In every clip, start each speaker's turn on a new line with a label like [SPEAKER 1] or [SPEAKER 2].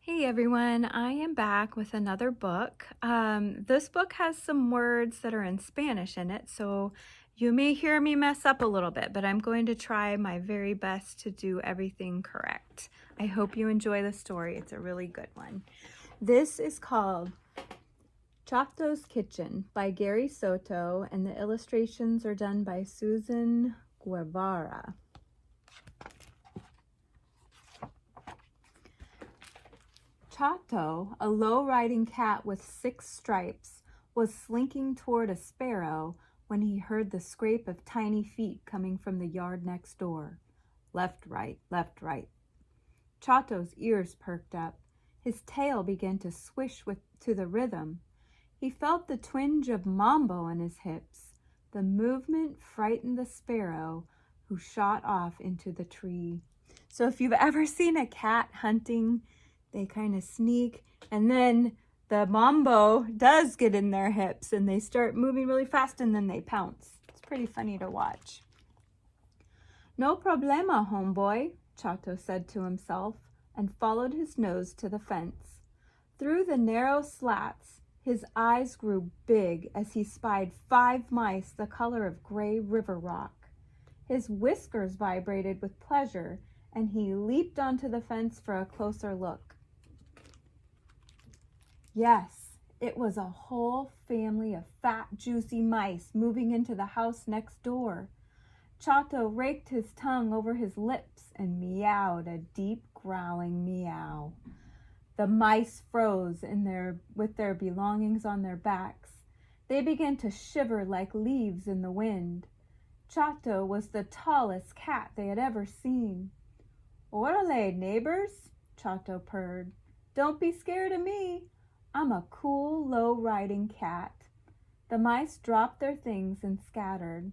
[SPEAKER 1] Hey everyone, I am back with another book. This book has some words that are in Spanish in it, so you may hear me mess up a little bit, but I'm going to try my very best to do everything correct. I hope you enjoy the story. It's a really good one. This is called Chato's Kitchen by Gary Soto, and the illustrations are done by Susan Guevara. Chato, a low-riding cat with 6 stripes, was slinking toward a sparrow when he heard the scrape of tiny feet coming from the yard next door. Left, right, left, right. Chato's ears perked up. His tail began to swish to the rhythm. He felt the twinge of mambo in his hips. The movement frightened the sparrow, who shot off into the tree. So if you've ever seen a cat hunting, they kind of sneak, and then the mambo does get in their hips, and they start moving really fast, and then they pounce. It's pretty funny to watch. No problema, homeboy, Chato said to himself, and followed his nose to the fence. Through the narrow slats, his eyes grew big as he spied 5 mice the color of gray river rock. His whiskers vibrated with pleasure, and he leaped onto the fence for a closer look. Yes, it was a whole family of fat, juicy mice moving into the house next door. Chato raked his tongue over his lips and meowed a deep, growling meow. The mice froze with their belongings on their backs. They began to shiver like leaves in the wind. Chato was the tallest cat they had ever seen. "Orale, neighbors," Chato purred. "Don't be scared of me. I'm a cool, low-riding cat." The mice dropped their things and scattered.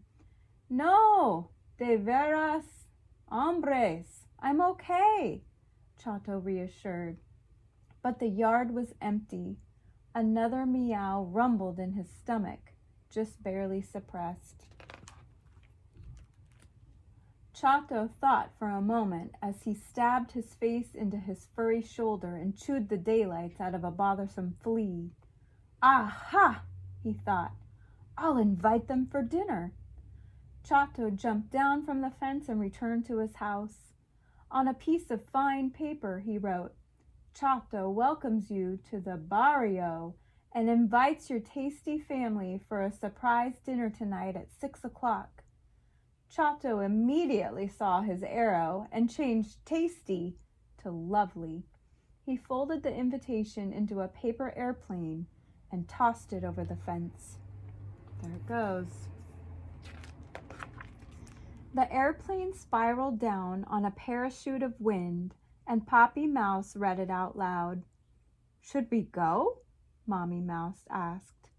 [SPEAKER 1] "No, de veras, hombres, I'm okay," Chato reassured. But the yard was empty. Another meow rumbled in his stomach, just barely suppressed. Chato thought for a moment as he stabbed his face into his furry shoulder and chewed the daylights out of a bothersome flea. "Aha!" he thought. "I'll invite them for dinner." Chato jumped down from the fence and returned to his house. On a piece of fine paper he wrote, "Chato welcomes you to the barrio and invites your tasty family for a surprise dinner tonight at 6 o'clock. Chato immediately saw his arrow and changed tasty to lovely. He folded the invitation into a paper airplane and tossed it over the fence. There it goes. The airplane spiraled down on a parachute of wind, and Poppy Mouse read it out loud. "Should we go?" Mommy Mouse asked.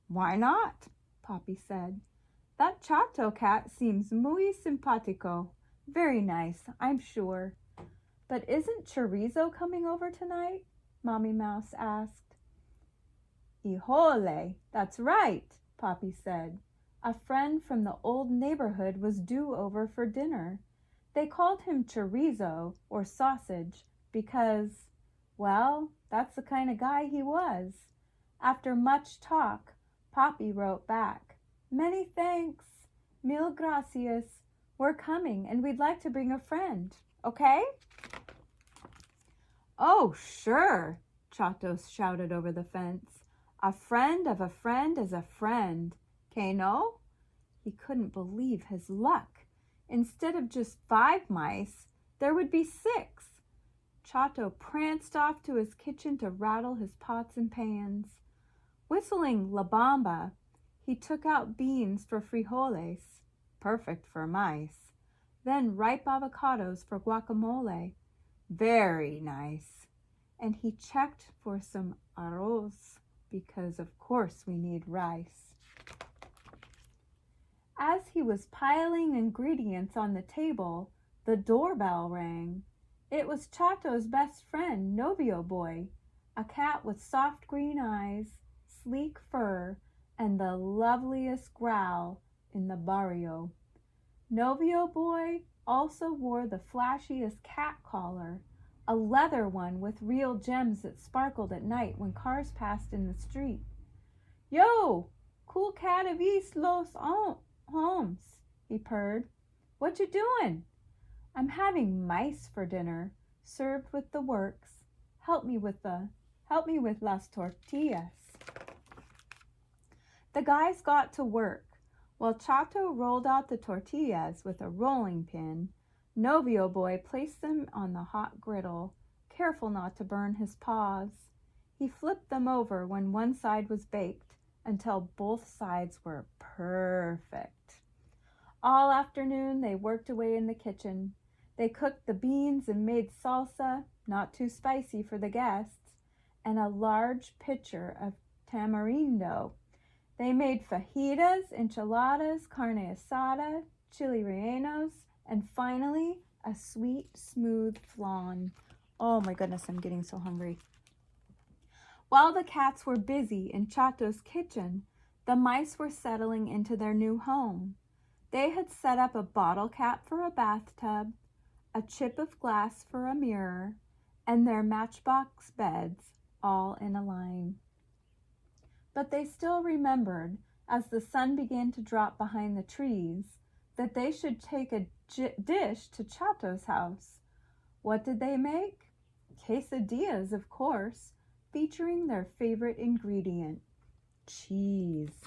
[SPEAKER 1] "Why not?" Poppy said. "That Chato cat seems muy simpatico. Very nice, I'm sure." "But isn't Chorizo coming over tonight?" Mommy Mouse asked. "Híjole, that's right," Poppy said. "A friend from the old neighborhood was due over for dinner. They called him Chorizo, or sausage, because, well, that's the kind of guy he was." After much talk, Poppy wrote back, "Many thanks. Mil gracias. We're coming, and we'd like to bring a friend. Okay?" "Oh, sure," Chato shouted over the fence. "A friend of a friend is a friend. Que no?" He couldn't believe his luck. Instead of just 5 mice, there would be 6. Chato pranced off to his kitchen to rattle his pots and pans. Whistling La Bamba, he took out beans for frijoles, perfect for mice, then ripe avocados for guacamole, very nice, and he checked for some arroz, because of course we need rice. As he was piling ingredients on the table, the doorbell rang. It was Chato's best friend, Novio Boy, a cat with soft green eyes, sleek fur, and the loveliest growl in the barrio. Novio Boy also wore the flashiest cat collar, a leather one with real gems that sparkled at night when cars passed in the street. Yo, cool cat of East Los Homes, he purred. What you doing? I'm having mice for dinner, served with the works. Help me with las tortillas. The guys got to work. While Chato rolled out the tortillas with a rolling pin, Novio Boy placed them on the hot griddle, careful not to burn his paws. He flipped them over when one side was baked until both sides were perfect. All afternoon they worked away in the kitchen. They cooked the beans and made salsa, not too spicy for the guests, and a large pitcher of tamarindo. They made fajitas, enchiladas, carne asada, chili rellenos, and finally a sweet, smooth flan. Oh my goodness, I'm getting so hungry. While the cats were busy in Chato's kitchen, the mice were settling into their new home. They had set up a bottle cap for a bathtub, a chip of glass for a mirror, and their matchbox beds all in a line. But they still remembered, as the sun began to drop behind the trees, that they should take a dish to Chato's house. What did they make? Quesadillas, of course, featuring their favorite ingredient, cheese.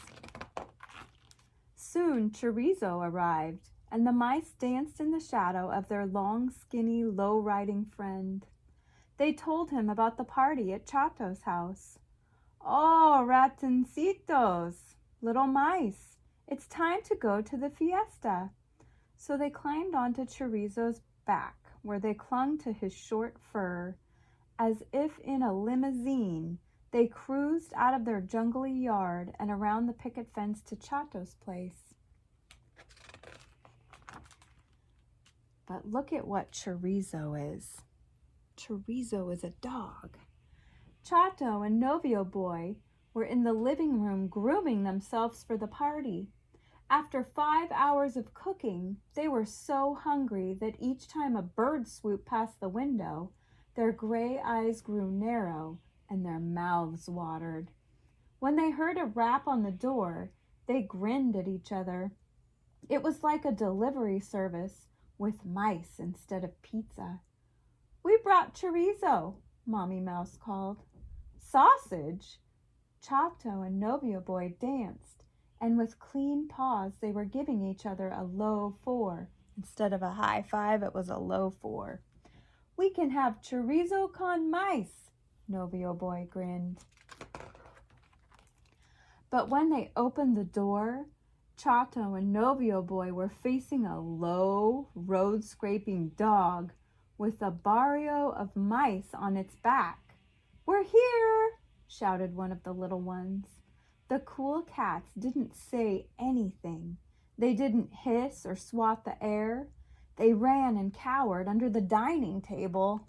[SPEAKER 1] Soon chorizo arrived, and the mice danced in the shadow of their long, skinny, low-riding friend. They told him about the party at Chato's house. Oh, ratoncitos, little mice, it's time to go to the fiesta. So they climbed onto Chorizo's back, where they clung to his short fur. As if in a limousine, they cruised out of their jungly yard and around the picket fence to Chato's place. But look at what Chorizo is. Chorizo is a dog. Chato and Novio Boy were in the living room grooming themselves for the party. After 5 hours of cooking, they were so hungry that each time a bird swooped past the window, their gray eyes grew narrow and their mouths watered. When they heard a rap on the door, they grinned at each other. It was like a delivery service with mice instead of pizza. We brought chorizo, Mommy Mouse called. Sausage? Chato and Novio Boy danced, and with clean paws they were giving each other a low 4. Instead of a high 5, it was a low 4. We can have chorizo con mice, Novio Boy grinned. But when they opened the door, Chato and Novio Boy were facing a low, road-scraping dog with a barrio of mice on its back. We're here, shouted one of the little ones. The cool cats didn't say anything. They didn't hiss or swat the air. They ran and cowered under the dining table.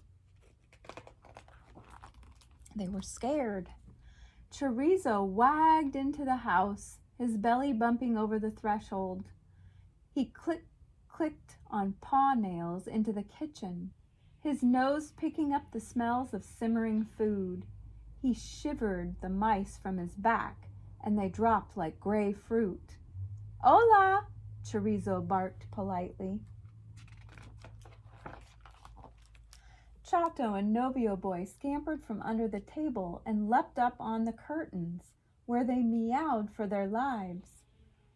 [SPEAKER 1] They were scared. Chorizo wagged into the house, his belly bumping over the threshold. He clicked on paw nails into the kitchen, his nose picking up the smells of simmering food. He shivered the mice from his back, and they dropped like gray fruit. Hola, Chorizo barked politely. Chato and Novio Boy scampered from under the table and leapt up on the curtains, where they meowed for their lives.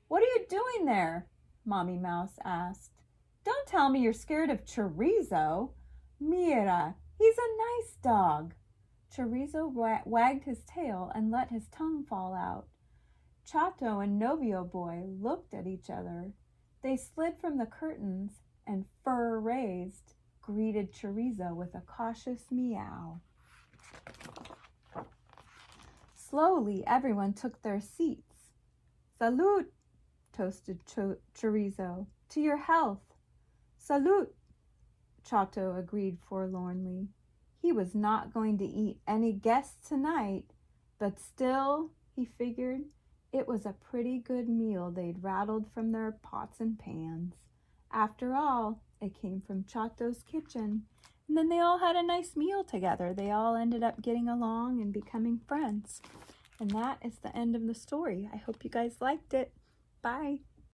[SPEAKER 1] What are you doing there? Mommy Mouse asked. Don't tell me you're scared of Chorizo. Mira, he's a nice dog. Chorizo wagged his tail and let his tongue fall out. Chato and Novio Boy looked at each other. They slid from the curtains and, fur raised, greeted Chorizo with a cautious meow. Slowly, everyone took their seats. Salud, toasted Chorizo. To your health. Salud, Chato agreed forlornly. He was not going to eat any guests tonight, but still, he figured, it was a pretty good meal they'd rattled from their pots and pans. After all, it came from Chato's kitchen, And then they all had a nice meal together. They all ended up getting along and becoming friends. And that is the end of the story. I hope you guys liked it. Bye.